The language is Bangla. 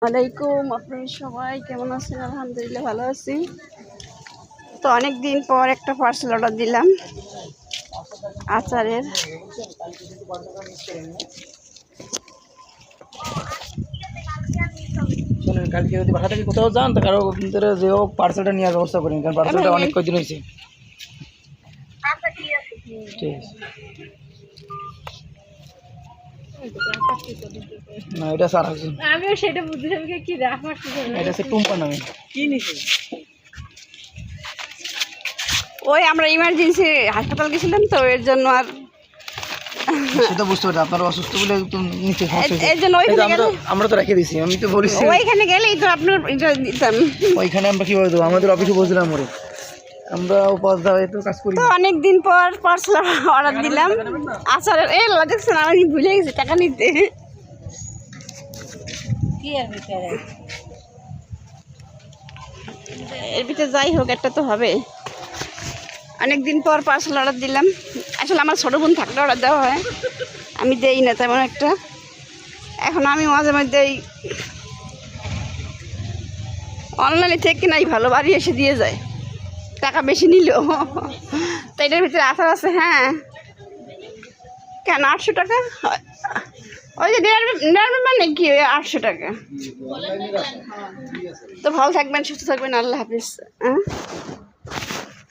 ওয়ালাইকুম, আপনারা সবাই কেমন আছেন? আলহামদুলিল্লাহ ভালো আছি। তো অনেক দিন পর একটা পার্সেল অর্ডার দিলাম আচারের। শুনুন, কালকে যদি বাসা থেকে কোথাও যান তো কারো ভিতরে যে হোক পার্সেলটা নেওয়ার ব্যবস্থা করেন, কারণ পার্সেলটা অনেক কয়দিন হয়েছে। ঠিক আছে। না, এটা স্যার আছে, আমিও সেটা বুঝতে পারি কি রাখা এটা হচ্ছে টুম্পা নামে। কি নিছে? ওই আমরা ইমার্জেন্সি হাসপাতাল গেছিলাম তো এর জন্য। আর সেটা বুঝতে পারি, আপনারা অসুস্থ বলে তো নিতে এর জন্য ওইখানে গেলে আমরা তো রেখে দিছি। আমি তো বলেছি ওইখানে গেলেই তো আপনার এটা দিতাম। ওইখানে আমরা কীভাবে দেবো? আমাদের অফিসে বসছিলাম ওরে, আমরা উপাস দেওয়া একটু কাজ করি। তো অনেক দিন পর পার্সেল অর্ডার দিলাম আচারের। এই দেখছেন আমি ভুলে গেছি টাকা নিতে। এর ভিতরে যাই হোক একটা তো হবে। অনেক দিন পর পার্সেল অর্ডার দিলাম। আসলে আমার ছোটো বোন থাকলে অর্ডার দেওয়া হয়, আমি দেই না তেমন একটা। এখন আমি মাঝে মধ্যে অনলাইনে থেকে নাই, ভালো বাড়ি এসে দিয়ে যায়, টাকা বেশি নিল। তো এটার ভিতরে আচার আছে। হ্যাঁ, কেন 800 টাকা? ওই যে মানে কি 800 টাকা। তো ভালো থাকবেন, সুস্থ থাকবেন, আল্লাহ হাফিজ। হ্যাঁ।